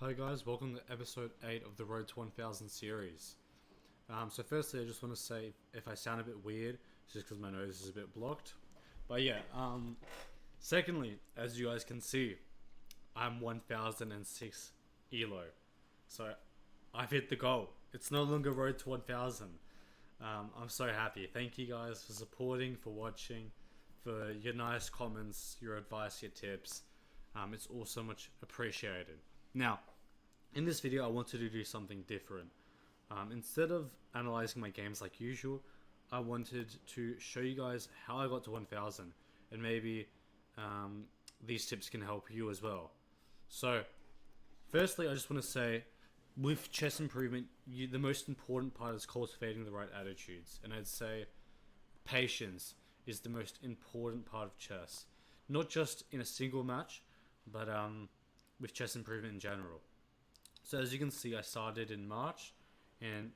Hi guys, welcome to episode 8 of the Road to 1000 series. So firstly, I just want to say if I sound a bit weird, it's just because my nose is a bit blocked. But yeah, secondly, as you guys can see, I'm 1006 ELO. So I've hit the goal. It's no longer Road to 1000. I'm so happy. Thank you guys for supporting, for watching, for your nice comments, your advice, your tips. It's all so much appreciated. Now, in this video, I wanted to do something different. Instead of analyzing my games like usual, I wanted to show you guys how I got to 1000, and maybe these tips can help you as well. So, firstly, I just want to say, with chess improvement, the most important part is cultivating the right attitudes, and I'd say patience is the most important part of chess. Not just in a single match, but with chess improvement in general. So as you can see, I started in in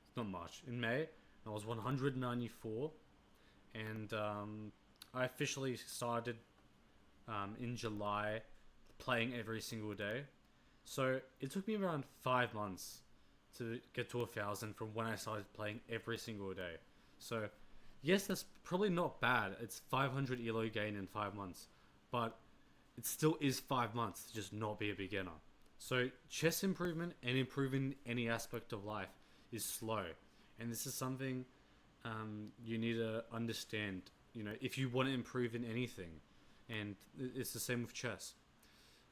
May, and I was 194, and I officially started in July, playing every single day. So it took me around 5 months to get to 1000 from when I started playing every single day. So yes, that's probably not bad. It's 500 elo gain in 5 months, but it still is 5 months to just not be a beginner. So chess improvement and improving any aspect of life is slow, and this is something you need to understand. You know, if you want to improve in anything, and it's the same with chess.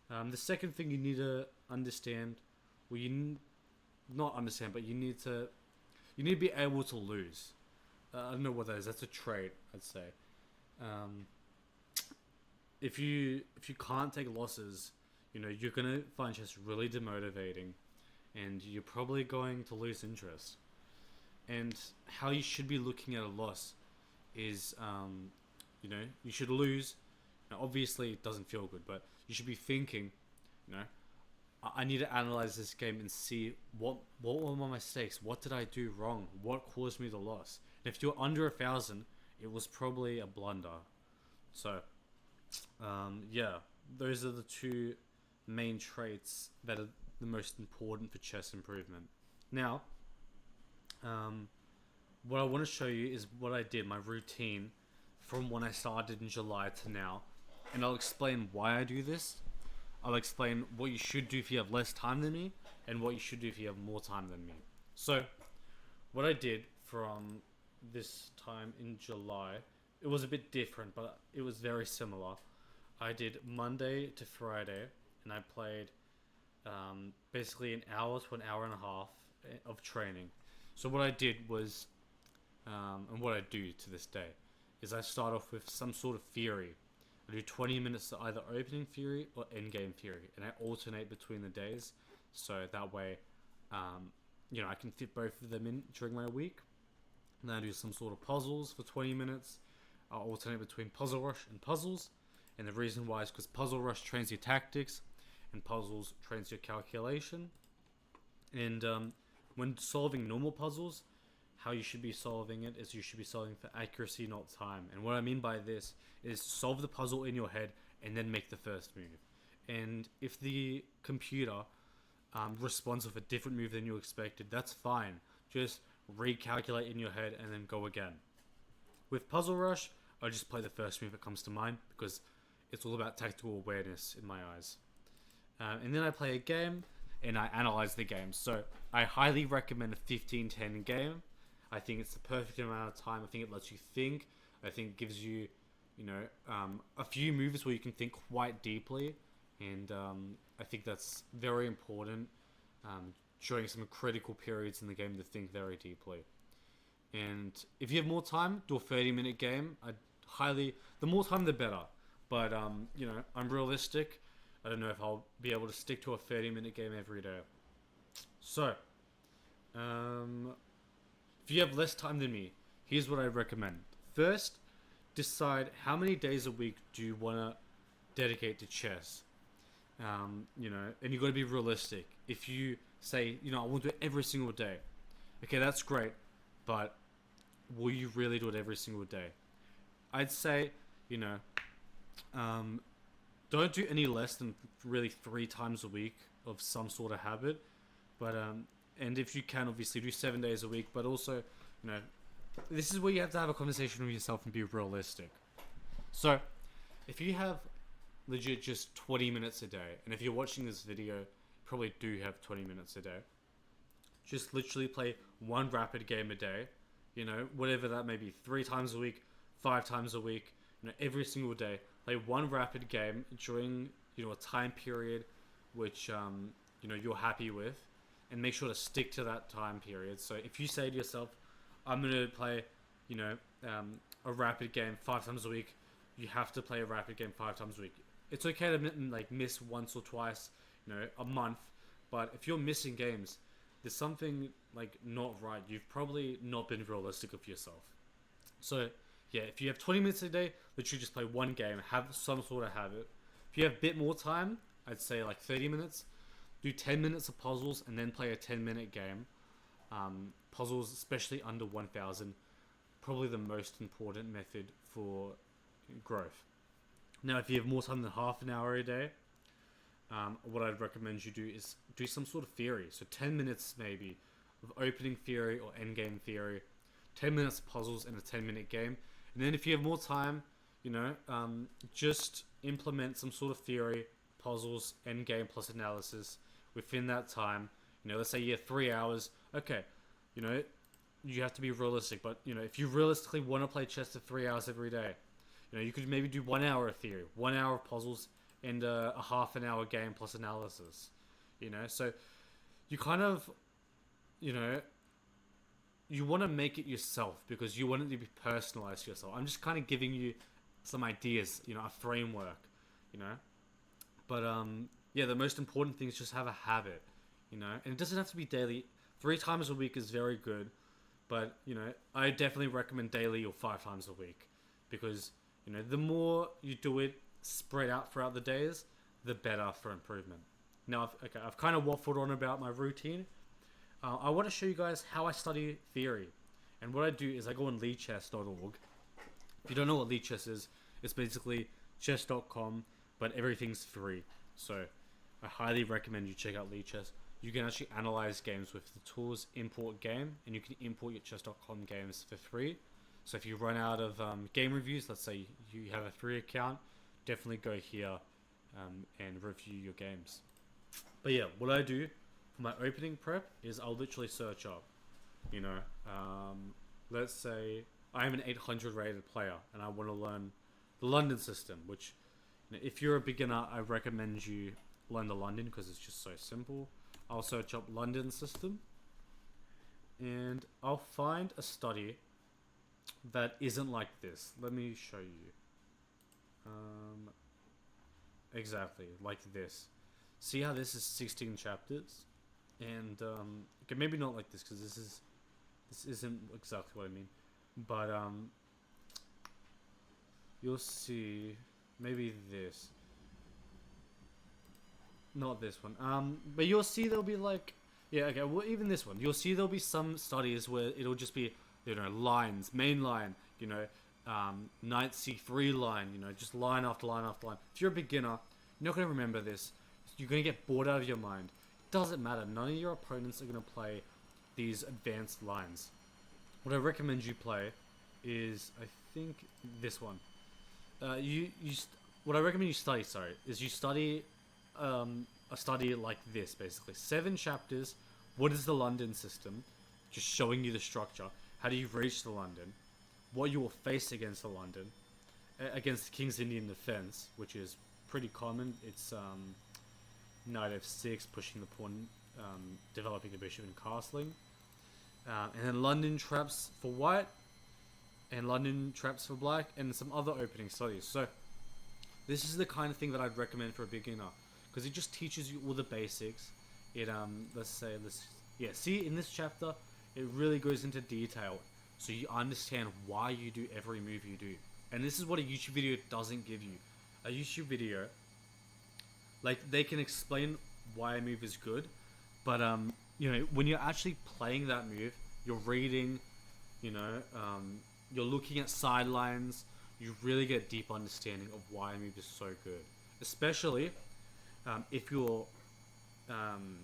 The second thing you need to understand, well, not understand, but you need to be able to lose. I don't know what that is. That's a trait, I'd say. If you can't take losses, you know, you're gonna find chess really demotivating, and you're probably going to lose interest. And how you should be looking at a loss is, you should lose. Now, obviously, it doesn't feel good, but you should be thinking, I need to analyze this game and see what were my mistakes. What did I do wrong? What caused me the loss? And if you're under 1000, it was probably a blunder. So, yeah, those are the two main traits that are the most important for chess improvement. Now, what I want to show you is what I did, my routine from when I started in July to now, and I'll explain why I do this. I'll explain what you should do if you have less time than me, and what you should do if you have more time than me. So, what I did from this time in July, it was a bit different, but it was very similar. I did Monday to Friday, and I played basically an hour to an hour and a half of training. So what I did was, and what I do to this day, is I start off with some sort of theory. I do 20 minutes of either opening theory or endgame theory, and I alternate between the days, so that way, I can fit both of them in during my week. And then I do some sort of puzzles for 20 minutes. I'll alternate between Puzzle Rush and puzzles, and the reason why is because Puzzle Rush trains your tactics, and puzzles trains your calculation. And when solving normal puzzles, how you should be solving it is you should be solving for accuracy, not time. And what I mean by this is solve the puzzle in your head and then make the first move. And if the computer responds with a different move than you expected, that's fine. Just recalculate in your head and then go again. With Puzzle Rush, I just play the first move that comes to mind because it's all about tactical awareness in my eyes. And then I play a game and I analyze the game. So I highly recommend a 15-10 game. I think it's the perfect amount of time. I think it lets you think. I think it gives you, a few moves where you can think quite deeply. And I think that's very important during some critical periods in the game to think very deeply. And if you have more time, do a 30-minute game. The more time the better. But, I'm realistic. I don't know if I'll be able to stick to a 30-minute game every day. So, if you have less time than me, here's what I recommend. First, decide how many days a week do you want to dedicate to chess. And you got to be realistic. If you say, I want to do it every single day, okay, that's great, but will you really do it every single day? I'd say, don't do any less than really 3 times a week of some sort of habit. But and if you can, obviously do 7 days a week. But also, you know, this is where you have to have a conversation with yourself and be realistic. So, if you have legit just 20 minutes a day, and if you're watching this video, you probably do have 20 minutes a day. Just literally play one rapid game a day, you know, whatever that may be, 3 times a week, 5 times a week, you know, every single day. Play one rapid game during, you know, a time period which, you know, you're happy with, and make sure to stick to that time period. So if you say to yourself, I'm going to play, you know, a rapid game 5 times a week, you have to play a rapid game 5 times a week. It's okay to like miss once or twice, you know, a month, but if you're missing games, there's something like not right. You've probably not been realistic of yourself. So yeah, if you have 20 minutes a day, literally just play one game, have some sort of habit. If you have a bit more time, I'd say like 30 minutes, do 10 minutes of puzzles and then play a 10-minute game. Puzzles, especially under 1,000, probably the most important method for growth. Now, if you have more time than half an hour a day, what I'd recommend you do is do some sort of theory. So 10 minutes maybe of opening theory or endgame theory, 10 minutes of puzzles and a 10-minute game. And then if you have more time, you know, just implement some sort of theory, puzzles, endgame plus analysis within that time. You know, let's say you have 3 hours. Okay, you know, you have to be realistic. But, you know, if you realistically want to play chess for 3 hours every day, you know, you could maybe do 1 hour of theory, 1 hour of puzzles, and a half an hour game plus analysis. You know, so you kind of, you know, you want to make it yourself because you want it to be personalized to yourself. I'm just kind of giving you some ideas, you know, a framework, you know. But yeah, the most important thing is just have a habit, you know, and it doesn't have to be daily. 3 times a week is very good, but you know, I definitely recommend daily or 5 times a week because, you know, the more you do it spread out throughout the days, the better for improvement. Now, I've kind of waffled on about my routine. I want to show you guys how I study theory. And what I do is I go on leadchess.org. If you don't know what leadchess is, it's basically chess.com, but everything's free. So I highly recommend you check out leadchess. You can actually analyze games with the tools import game, and you can import your chess.com games for free. So if you run out of game reviews, let's say you have a free account, definitely go here and review your games. But yeah, what I do for my opening prep is I'll literally search up, you know, let's say I'm an 800 rated player and I want to learn the London system, which, you know, if you're a beginner, I recommend you learn the London because it's just so simple. I'll search up London system and I'll find a study that isn't like this. Let me show you. Exactly like this. See how this is 16 chapters, and okay, maybe not like this because this isn't exactly what I mean, but you'll see maybe this, not this one. But you'll see there'll be like, yeah, okay, well, even this one, you'll see there'll be some studies where it'll just be, you know, lines, main line, you know, knight c3 line, you know, just line after line after line. If you're a beginner, you're not going to remember this. You're going to get bored out of your mind. It doesn't matter. None of your opponents are going to play these advanced lines. What I recommend you play is, I think, this one. What I recommend you study, is you study a study like this, basically. 7 chapters. What is the London system? Just showing you the structure. How do you reach the London? What you will face against the London, against the King's Indian defense, which is pretty common. It's knight f6, pushing the pawn, developing the bishop and castling, and then London traps for white, and London traps for black, and some other opening studies. So this is the kind of thing that I'd recommend for a beginner because it just teaches you all the basics. It see, in this chapter it really goes into detail so you understand why you do every move you do. And this is what a YouTube video doesn't give you. A YouTube video, like, they can explain why a move is good, but you know, when you're actually playing that move, you're reading, you know, you're looking at sidelines, you really get deep understanding of why a move is so good. Especially if you're um,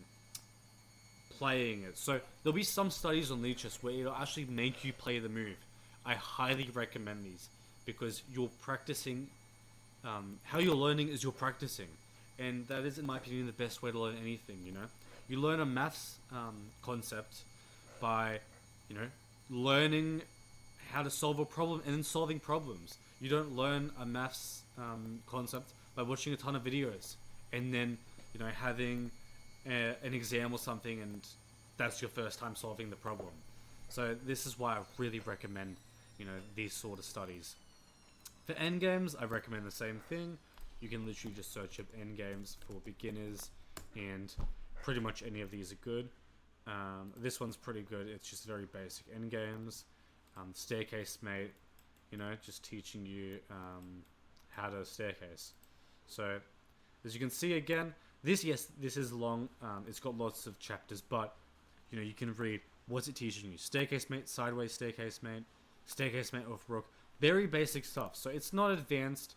playing it. So there'll be some studies on leeches where it'll actually make you play the move. I highly recommend these because you're practicing. How you're learning is you're practicing, and that is, in my opinion, the best way to learn anything. You learn a maths concept by, learning how to solve a problem and then solving problems. You don't learn a maths concept by watching a ton of videos and then having an exam or something, and that's your first time solving the problem. So this is why I really recommend these sort of studies. For endgames, I recommend the same thing. You can literally just search up endgames for beginners, and pretty much any of these are good. This one's pretty good. It's just very basic endgames. Staircase mate, just teaching you how to staircase. So as you can see again, this is long. It's got lots of chapters, but you can read what's it teaching you. Staircase mate, sideways staircase mate off rook. Very basic stuff. So it's not advanced.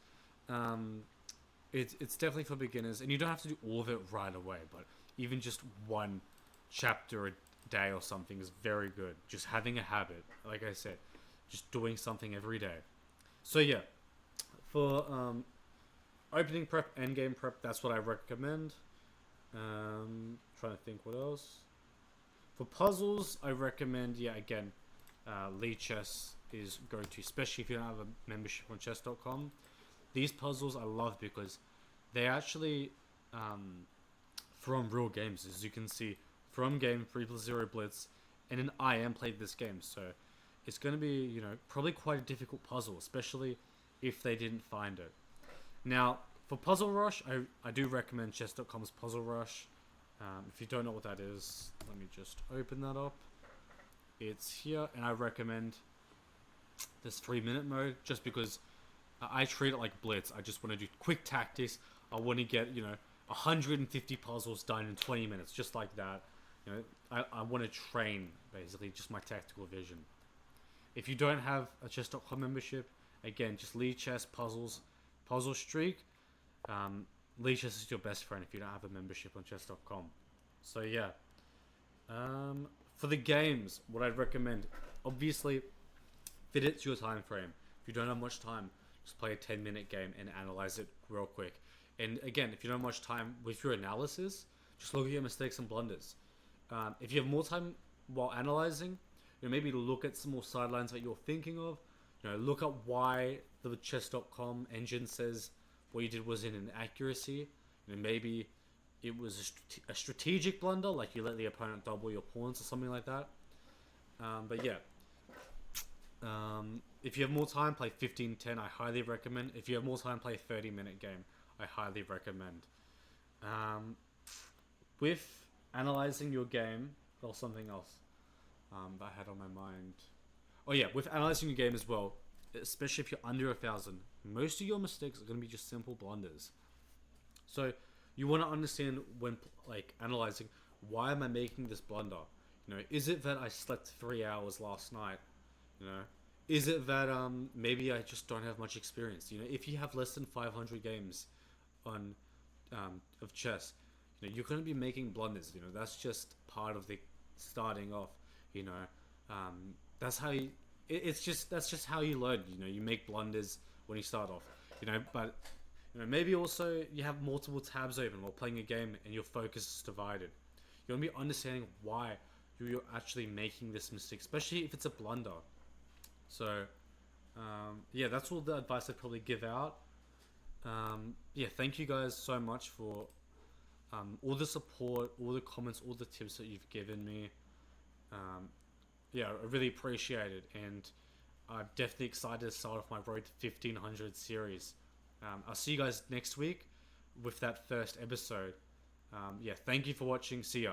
It's definitely for beginners, and you don't have to do all of it right away. But even just one chapter a day or something is very good. Just having a habit, like I said, just doing something every day. So yeah, for opening prep, endgame prep, that's what I recommend. Trying to think what else. For puzzles, I recommend, again, Lee Chess is go-to, especially if you don't have a membership on chess.com. These puzzles I love because they actually from real games, as you can see from game 3+0 Blitz, and an IM played this game, so it's going to be probably quite a difficult puzzle, especially if they didn't find it. Now for Puzzle Rush, I do recommend chess.com's Puzzle Rush. If you don't know what that is, let me just open that up. It's here, and I recommend this 3-minute mode just because I treat it like Blitz. I just want to do quick tactics. I want to get 150 puzzles done in 20 minutes, just like that. I want to train basically just my tactical vision. If you don't have a chess.com membership, again, just Lee Chess Puzzle Streak. Lee Chess is your best friend if you don't have a membership on chess.com. So yeah. For the games, what I'd recommend, obviously, fit it to your time frame. If you don't have much time, just play a 10-minute game and analyze it real quick. And again, if you don't have much time with your analysis, just look at your mistakes and blunders. If you have more time while analyzing, maybe look at some more sidelines that you're thinking of. Look at why the chess.com engine says what you did was in inaccuracy. Maybe it was a strategic blunder, like you let the opponent double your pawns or something like that. But yeah, if you have more time, play 15-10. I highly recommend. If you have more time, play a 30-minute game. I highly recommend. With analyzing your game, or something else that I had on my mind. Oh yeah, with analyzing your game as well, especially if you're under 1,000, most of your mistakes are going to be just simple blunders. So you want to understand when analyzing, why am I making this blunder? Is it that I slept 3 hours last night? Is it that maybe I just don't have much experience? If you have less than 500 games on of chess, you're going to be making blunders. That's just part of the starting off. That's how you. That's just how you learn. You make blunders when you start off. But maybe also you have multiple tabs open while playing a game and your focus is divided. You want to be understanding why you're actually making this mistake, especially if it's a blunder. So, that's all the advice I'd probably give out. Thank you guys so much for all the support, all the comments, all the tips that you've given me. I really appreciate it, and I'm definitely excited to start off my road to 1500 series. I'll see you guys next week with that first episode. Thank you for watching. See ya.